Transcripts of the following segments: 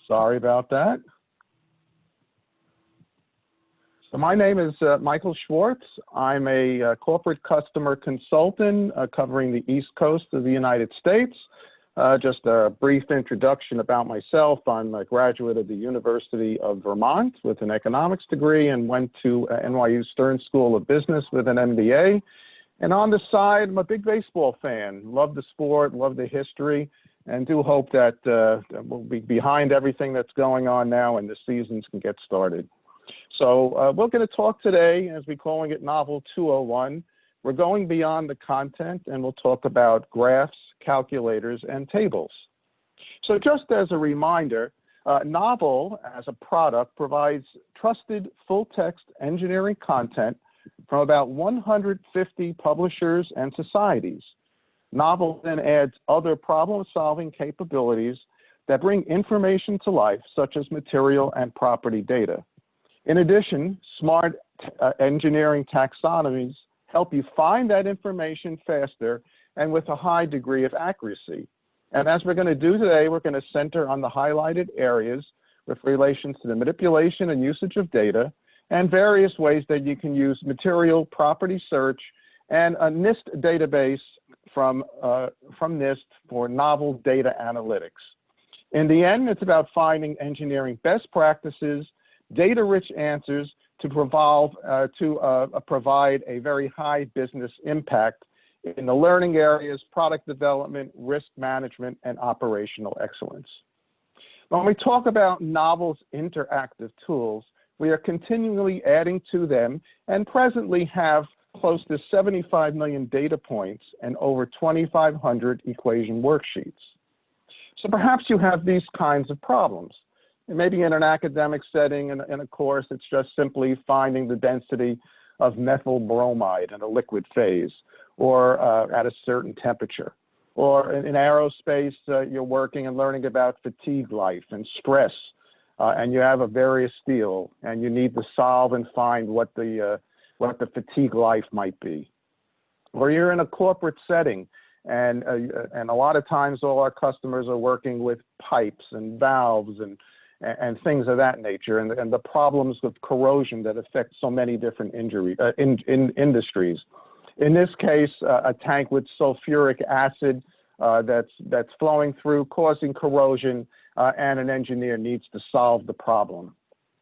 Sorry about that. So my name is Michael Schwartz. I'm a corporate customer consultant covering the East Coast of the United States. Just a brief introduction about myself. I'm a graduate of the University of Vermont with an economics degree and went to NYU Stern School of Business with an MBA. And on the side, I'm a big baseball fan. Love the sport, love the history, and do hope that we'll be behind everything that's going on now and the seasons can get started. So we're going to talk today, as we're calling it, Knovel 201. We're going beyond the content, and we'll talk about graphs, calculators, and tables. So just as a reminder, Knovel, as a product, provides trusted full-text engineering content from about 150 publishers and societies. Knovel then adds other problem-solving capabilities that bring information to life, such as material and property data. In addition, smart engineering taxonomies help you find that information faster and with a high degree of accuracy. And as we're going to do today, we're going to center on the highlighted areas with relations to the manipulation and usage of data and various ways that you can use material property search and a NIST database from NIST for novel data analytics. In the end, it's about finding engineering best practices, data-rich answers to provide a very high business impact in the learning areas, product development, risk management, and operational excellence. When we talk about Knovel's interactive tools, we are continually adding to them and presently have close to 75 million data points and over 2,500 equation worksheets. So perhaps you have these kinds of problems. Maybe in an academic setting, in a course, it's just simply finding the density of methyl bromide in a liquid phase or at a certain temperature. Or in aerospace, you're working and learning about fatigue life and stress, and you have a various steel, and you need to solve and find what the fatigue life might be. Or you're in a corporate setting, and a lot of times all our customers are working with pipes and valves and things of that nature, and the problems with corrosion that affect so many different industries. In this case, a tank with sulfuric acid that's flowing through, causing corrosion, and an engineer needs to solve the problem.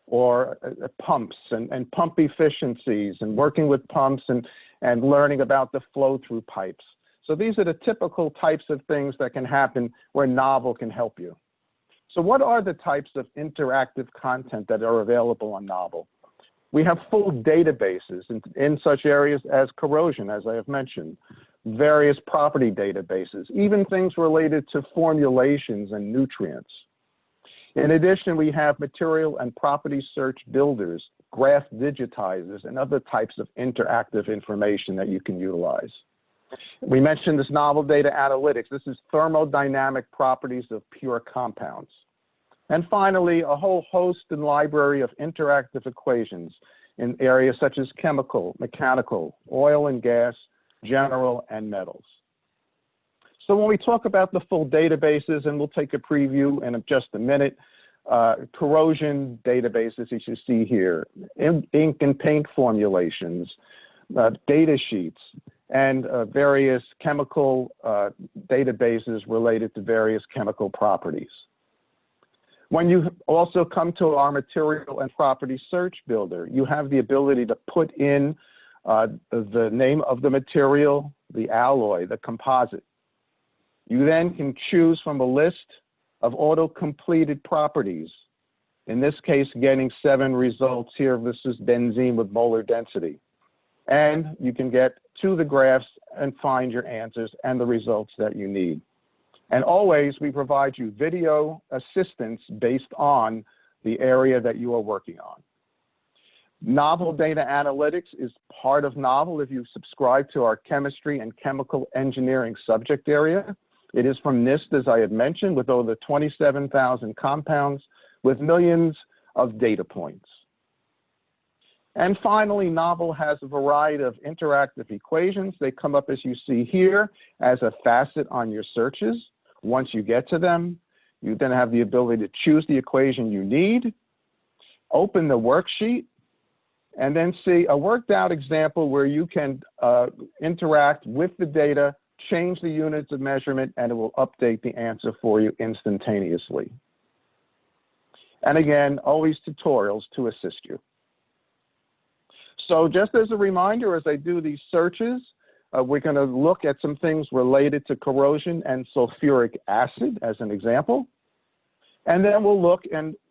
Or pumps and pump efficiencies and working with pumps and learning about the flow through pipes. So these are the typical types of things that can happen where Knovel can help you. So what are the types of interactive content that are available on Knovel? We have full databases in such areas as corrosion, as I have mentioned, various property databases, even things related to formulations and nutrients. In addition, we have material and property search builders, graph digitizers, and other types of interactive information that you can utilize. We mentioned this novel data analytics. This is thermodynamic properties of pure compounds. And finally, a whole host and library of interactive equations in areas such as chemical, mechanical, oil and gas, general, and metals. So when we talk about the full databases, and we'll take a preview in just a minute, corrosion databases, as you see here, ink and paint formulations, data sheets, and various chemical databases related to various chemical properties. When you also come to our material and property search builder, you have the ability to put in the name of the material, the alloy, the composite. You then can choose from a list of auto-completed properties. In this case, getting 7 results here. This is benzene with molar density. And you can get to the graphs and find your answers and the results that you need. And always, we provide you video assistance based on the area that you are working on. Knovel Data Analytics is part of Knovel if you subscribe to our chemistry and chemical engineering subject area. It is from NIST, as I had mentioned, with over 27,000 compounds with millions of data points. And finally, Knovel has a variety of interactive equations. They come up, as you see here, as a facet on your searches. Once you get to them, You then have the ability to choose the equation you need, open the worksheet, and then see a worked out example where you can interact with the data, change the units of measurement, and it will update the answer for you instantaneously. And again, always tutorials to assist you. So just as a reminder, as I do these searches, we're going to look at some things related to corrosion and sulfuric acid as an example. And then we'll look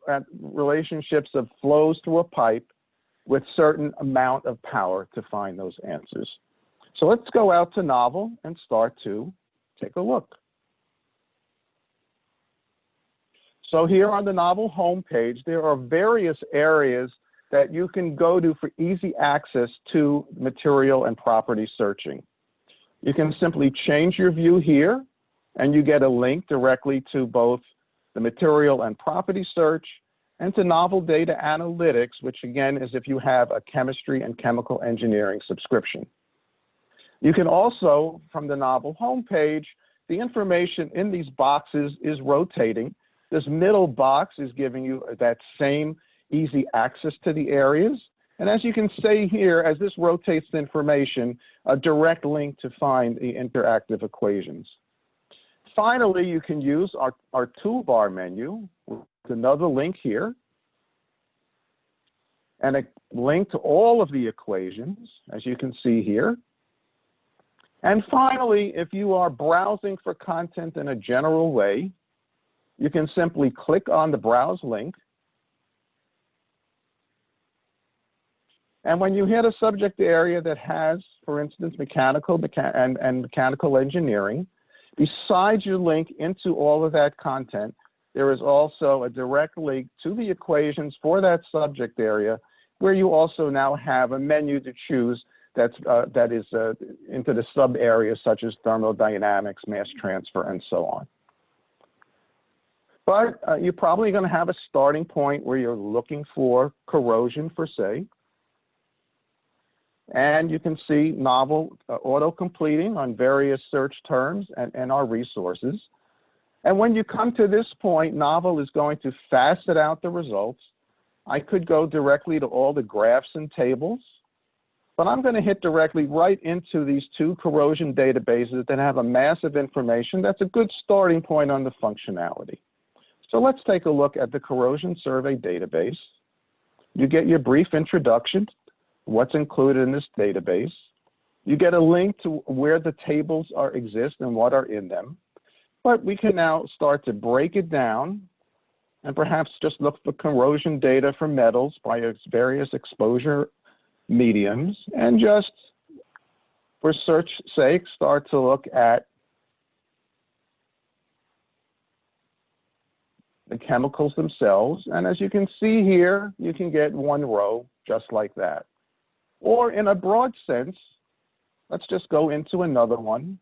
at relationships of flows through a pipe with certain amount of power to find those answers. So let's go out to Knovel and start to take a look. So here on the Knovel homepage, there are various areas that you can go to for easy access to material and property searching. You can simply change your view here, and you get a link directly to both the material and property search and to Knovel Data Analytics, which again is if you have a chemistry and chemical engineering subscription. You can also, from the Knovel homepage, the information in these boxes is rotating. This middle box is giving you that same easy access to the areas. And as you can see here, as this rotates the information, a direct link to find the interactive equations. Finally, you can use our toolbar menu with another link here and a link to all of the equations, as you can see here. And finally, if you are browsing for content in a general way, you can simply click on the browse link. And when you hit a subject area that has, for instance, mechanical engineering, besides your link into all of that content, there is also a direct link to the equations for that subject area, where you also now have a menu to choose that is into the sub areas such as thermodynamics, mass transfer, and so on. But you're probably going to have a starting point where you're looking for corrosion per se. And you can see Knovel auto-completing on various search terms and our resources. And when you come to this point, Knovel is going to facet out the results. I could go directly to all the graphs and tables, but I'm going to hit directly right into these two corrosion databases that have a massive information. That's a good starting point on the functionality. So let's take a look at the corrosion survey database. You get your brief introduction, what's included in this database. You get a link to where the tables exist and what are in them. But we can now start to break it down and perhaps just look for corrosion data for metals by its various exposure mediums, and just for search sake, start to look at the chemicals themselves. And as you can see here, you can get one row just like that. Or in a broad sense, let's just go into another one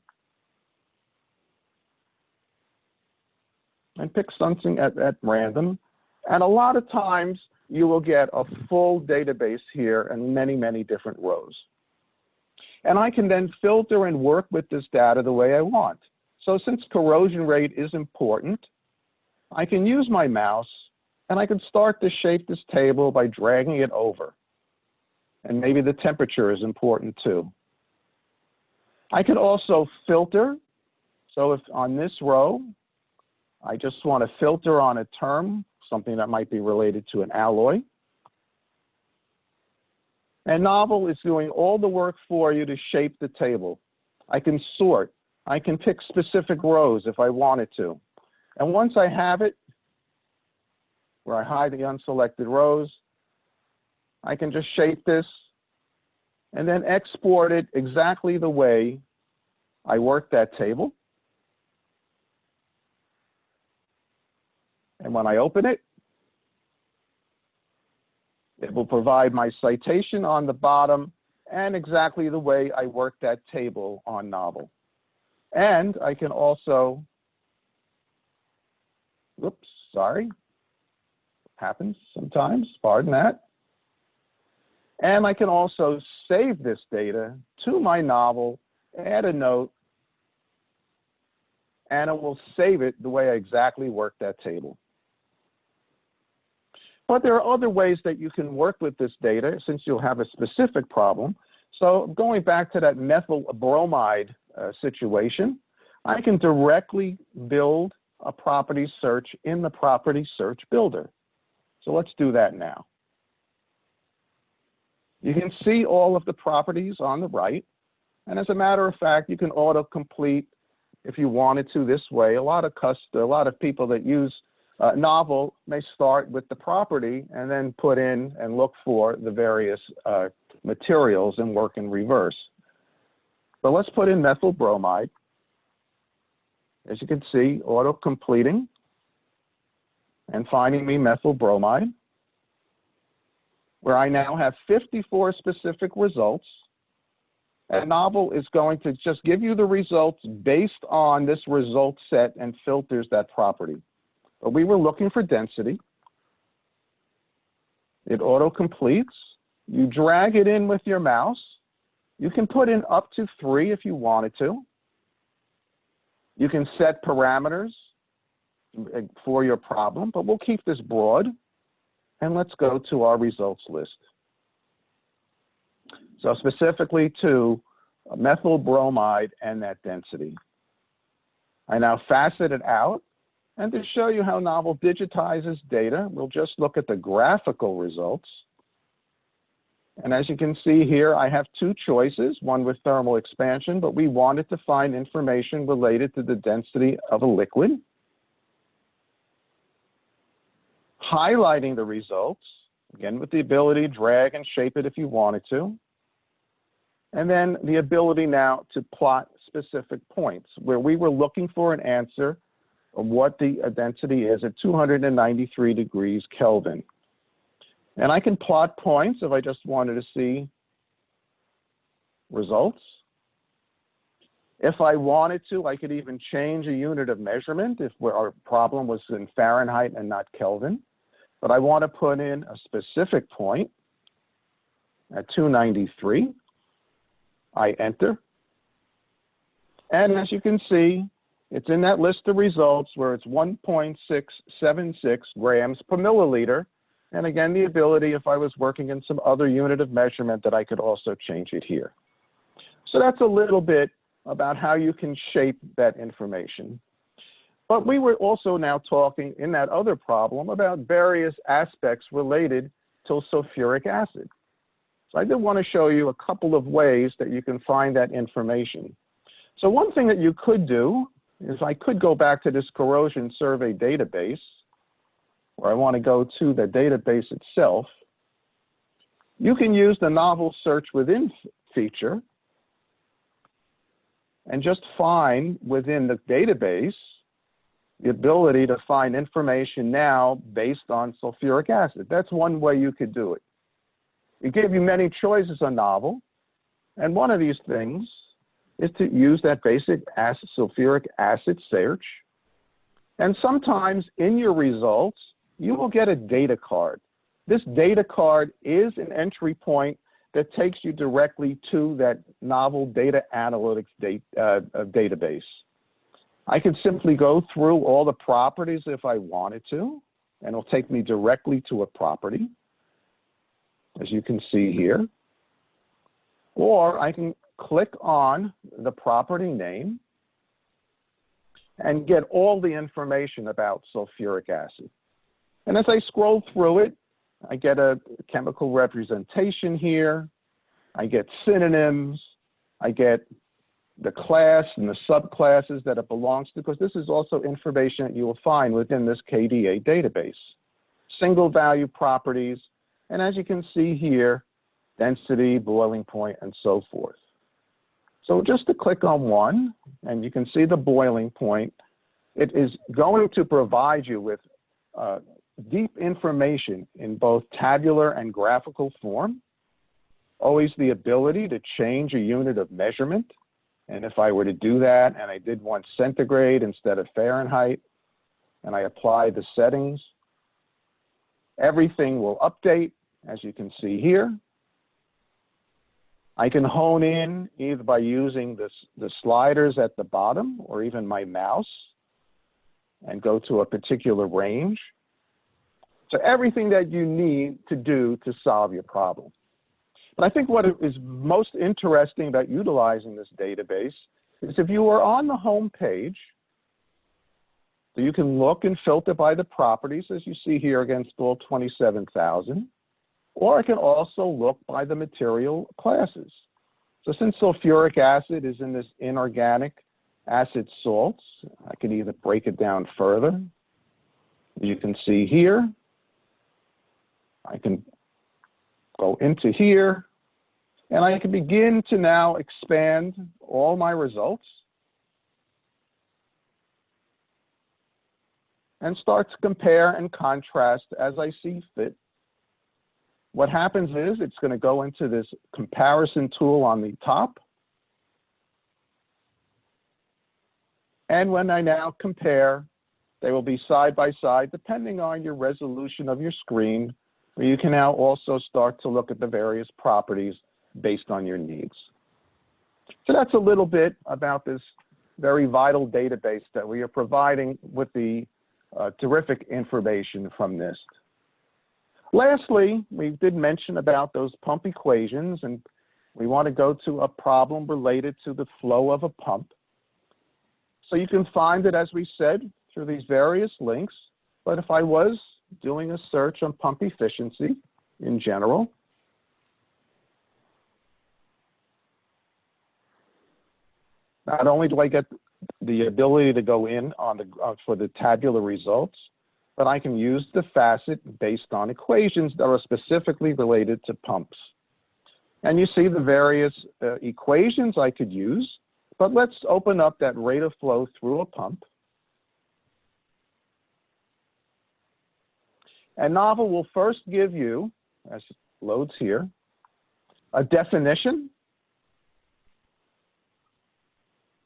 and pick something at random. And a lot of times you will get a full database here and many, many different rows. And I can then filter and work with this data the way I want. So since corrosion rate is important, I can use my mouse and I can start to shape this table by dragging it over. And maybe the temperature is important too. I can also filter. So if on this row, I just want to filter on a term, something that might be related to an alloy. And Knovel is doing all the work for you to shape the table. I can sort. I can pick specific rows if I wanted to. And once I have it, where I hide the unselected rows, I can just shape this and then export it exactly the way I worked that table. And when I open it, it will provide my citation on the bottom and exactly the way I worked that table on Knovel. And I can also, whoops, sorry, happens sometimes, pardon that. And I can also save this data to my Knovel, add a note, and it will save it the way I exactly worked that table. But there are other ways that you can work with this data since you'll have a specific problem. So going back to that methyl bromide situation, I can directly build a property search in the property search builder. So let's do that now. You can see all of the properties on the right. And as a matter of fact, you can autocomplete if you wanted to this way. A lot of people that use Knovel may start with the property and then put in and look for the various materials and work in reverse. But let's put in methyl bromide. As you can see, auto-completing and finding me methyl bromide, where I now have 54 specific results. And Knovel is going to just give you the results based on this result set and filters that property. But we were looking for density. It auto-completes. You drag it in with your mouse. You can put in up to 3 if you wanted to. You can set parameters for your problem, but we'll keep this broad. And let's go to our results list. So specifically to methyl bromide and that density. I now facet it out. And to show you how Knovel digitizes data, we'll just look at the graphical results. And as you can see here, I have 2 choices, one with thermal expansion, but we wanted to find information related to the density of a liquid. Highlighting the results, again with the ability to drag and shape it if you wanted to. And then the ability now to plot specific points where we were looking for an answer of what the density is at 293 degrees Kelvin. And I can plot points if I just wanted to see results. If I wanted to, I could even change a unit of measurement if our problem was in Fahrenheit and not Kelvin. But I want to put in a specific point at 293. I enter. And as you can see, it's in that list of results where it's 1.676 grams per milliliter. And again, the ability, if I was working in some other unit of measurement, that I could also change it here. So that's a little bit about how you can shape that information. But we were also now talking in that other problem about various aspects related to sulfuric acid. So I did want to show you a couple of ways that you can find that information. So one thing that you could do is I could go back to this corrosion survey database, where I want to go to the database itself. You can use the Knovel search within feature and just find within the database the ability to find information now based on sulfuric acid. That's one way you could do it. It gave you many choices on Knovel, and one of these things is to use that basic sulfuric acid search. And sometimes in your results, you will get a data card. This data card is an entry point that takes you directly to that Knovel data analytics database. I could simply go through all the properties if I wanted to, and it'll take me directly to a property, as you can see here. Or I can click on the property name and get all the information about sulfuric acid. And as I scroll through it, I get a chemical representation here. I get synonyms. I get the class and the subclasses that it belongs to, because this is also information that you will find within this KDA database. Single value properties, and as you can see here, density, boiling point, and so forth. So just to click on one, and you can see the boiling point, it is going to provide you with deep information in both tabular and graphical form. Always the ability to change a unit of measurement. And if I were to do that, and I did want centigrade instead of Fahrenheit, and I apply the settings, everything will update, as you can see here. I can hone in either by using the sliders at the bottom or even my mouse and go to a particular range. So everything that you need to do to solve your problem. But I think what is most interesting about utilizing this database is if you are on the home page, so you can look and filter by the properties as you see here against all 27,000, or I can also look by the material classes. So since sulfuric acid is in this inorganic acid salts, I can either break it down further. You can see here, I can go into here, and I can begin to now expand all my results and start to compare and contrast as I see fit. What happens is it's going to go into this comparison tool on the top. And when I now compare, they will be side by side depending on your resolution of your screen, where you can now also start to look at the various properties based on your needs. So that's a little bit about this very vital database that we are providing with the terrific information from NIST. Lastly, we did mention about those pump equations, and we want to go to a problem related to the flow of a pump. So you can find it, as we said, through these various links. But if I was doing a search on pump efficiency in general, not only do I get the ability to go in on for the tabular results, but I can use the facet based on equations that are specifically related to pumps. And you see the various equations I could use, but let's open up that rate of flow through a pump. And Knovel will first give you, as it loads here, a definition,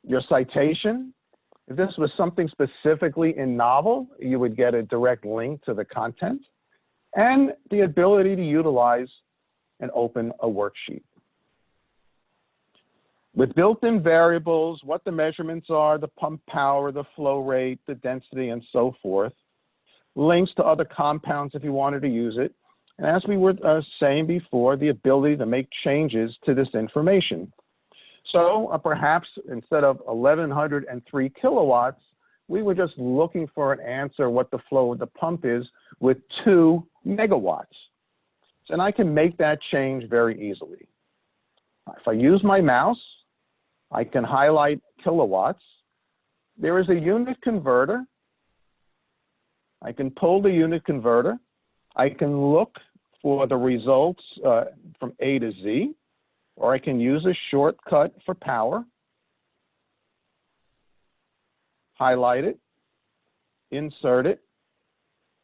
your citation. If this was something specifically in Knovel, you would get a direct link to the content and the ability to utilize and open a worksheet. With built-in variables, what the measurements are, the pump power, the flow rate, the density, and so forth, links to other compounds if you wanted to use it, and as we were saying before, the ability to make changes to this information. So perhaps instead of 1,103 kilowatts, we were just looking for an answer what the flow of the pump is with 2 megawatts. And I can make that change very easily. If I use my mouse, I can highlight kilowatts. There is a unit converter. I can pull the unit converter. I can look for the results from A to Z, or I can use a shortcut for power, highlight it, insert it,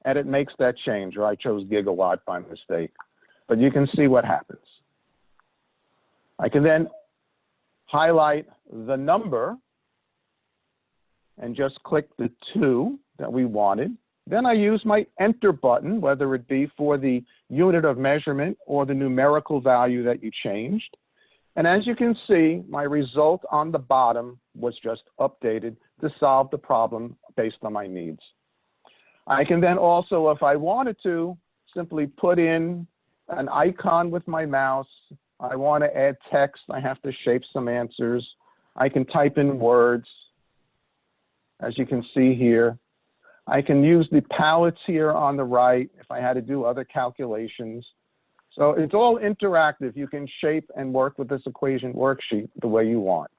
and it makes that change, or I chose gigawatt by mistake. But you can see what happens. I can then highlight the number and just click the 2 that we wanted. Then I use my enter button, whether it be for the unit of measurement or the numerical value that you changed. And as you can see, my result on the bottom was just updated to solve the problem based on my needs. I can then also, if I wanted to, simply put in an icon with my mouse. I want to add text. I have to shape some answers. I can type in words, as you can see here. I can use the palettes here on the right if I had to do other calculations. So it's all interactive. You can shape and work with this equation worksheet the way you want.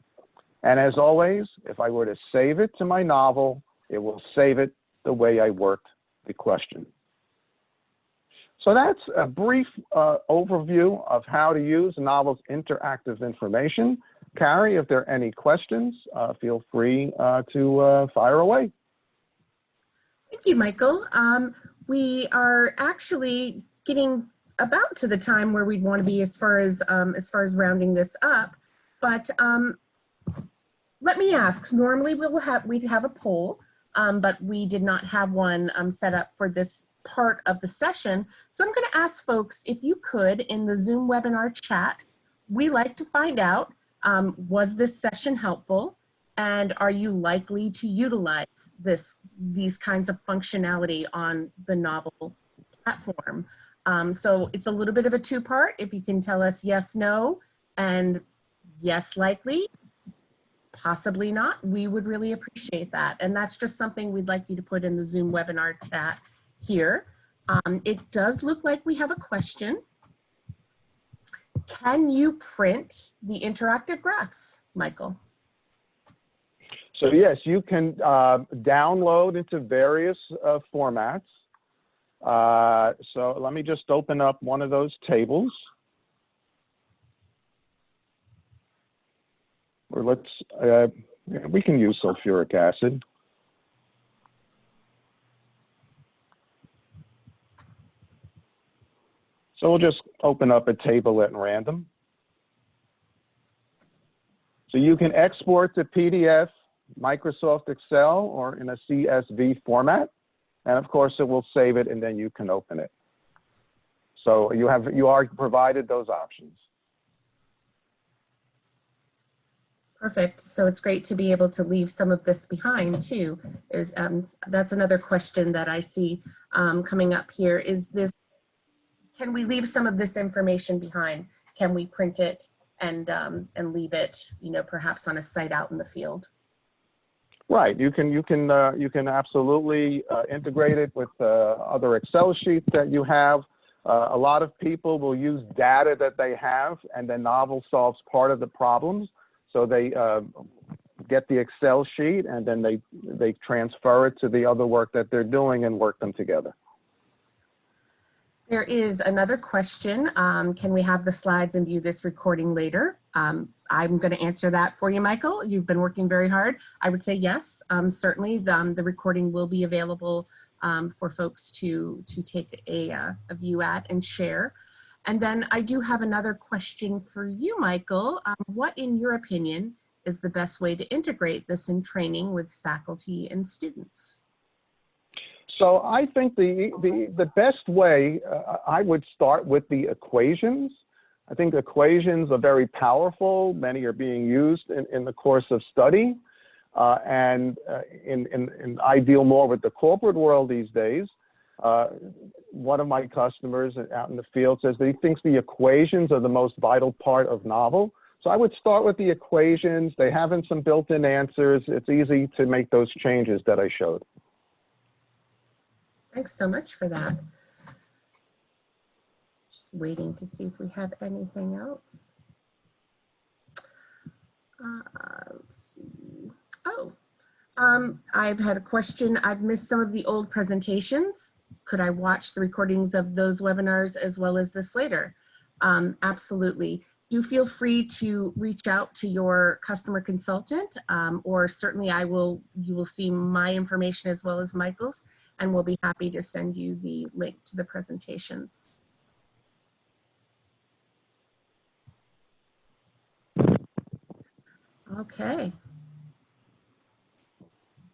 And as always, if I were to save it to my Knovel, it will save it the way I worked the question. So that's a brief overview of how to use Knovel's interactive information. Carrie, if there are any questions, feel free to fire away. Thank you, Michael. We are actually getting about to the time where we'd want to be as far as rounding this up. But let me ask. Normally we'd have a poll, but we did not have one set up for this part of the session. So I'm going to ask folks if you could, in the Zoom webinar chat, we like to find out, was this session helpful? And are you likely to utilize these kinds of functionality on the Knovel platform? So it's a little bit of a two-part. If you can tell us yes, no, and yes, likely, possibly not, we would really appreciate that. And that's just something we'd like you to put in the Zoom webinar chat here. It does look like we have a question. Can you print the interactive graphs, Michael? So yes, you can download into various formats. So let me just open up one of those tables. Or let's, we can use sulfuric acid. So we'll just open up a table at random. So you can export to PDF, Microsoft Excel, or in a CSV format. And of course, it will save it and then you can open it. So you are provided those options. Perfect. So it's great to be able to leave some of this behind too. That's another question that I see coming up here. Can we leave some of this information behind? Can we print it and leave it, perhaps on a site out in the field? Right. You can absolutely integrate it with other Excel sheets that you have. A lot of people will use data that they have, and then Knovel solves part of the problems. So they get the Excel sheet, and then they transfer it to the other work that they're doing and work them together. There is another question. Can we have the slides and view this recording later? I'm going to answer that for you, Michael. You've been working very hard. I would say yes. Certainly, the recording will be available for folks to take a view at and share. And then I do have another question for you, Michael. What, in your opinion, is the best way to integrate this in training with faculty and students? So I think the best way, I would start with the equations. I think equations are very powerful. Many are being used in the course of study. And I deal more with the corporate world these days. One of my customers out in the field says that he thinks the equations are the most vital part of Knovel. So I would start with the equations. They have some built-in answers. It's easy to make those changes that I showed. Thanks so much for that. Just waiting to see if we have anything else. Let's see. Oh, I've had a question. I've missed some of the old presentations. Could I watch the recordings of those webinars as well as this later? Absolutely. Do feel free to reach out to your customer consultant, or certainly you will see my information as well as Michael's, and we'll be happy to send you the link to the presentations. Okay.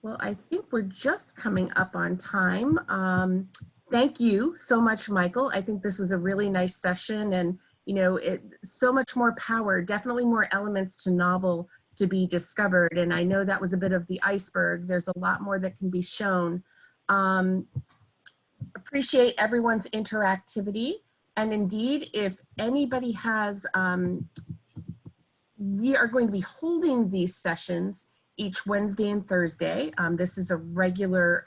Well, I think we're just coming up on time. Thank you so much, Michael. I think this was a really nice session, and so much more power, definitely more elements to Knovel to be discovered. And I know that was a bit of the iceberg. There's a lot more that can be shown. Appreciate everyone's interactivity. And indeed, if anybody has, we are going to be holding these sessions each Wednesday and Thursday. This is a regular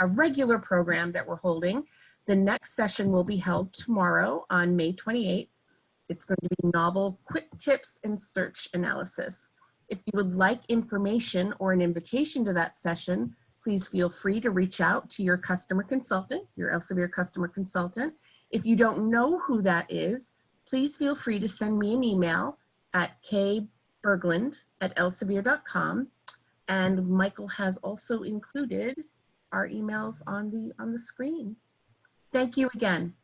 program that we're holding. The next session will be held tomorrow on May 28th. It's going to be Knovel Quick Tips and Search Analysis. If you would like information or an invitation to that session, please feel free to reach out to your customer consultant, your Elsevier customer consultant. If you don't know who that is, please feel free to send me an email at kberglund@elsevier.com. And Michael has also included our emails on the screen. Thank you again.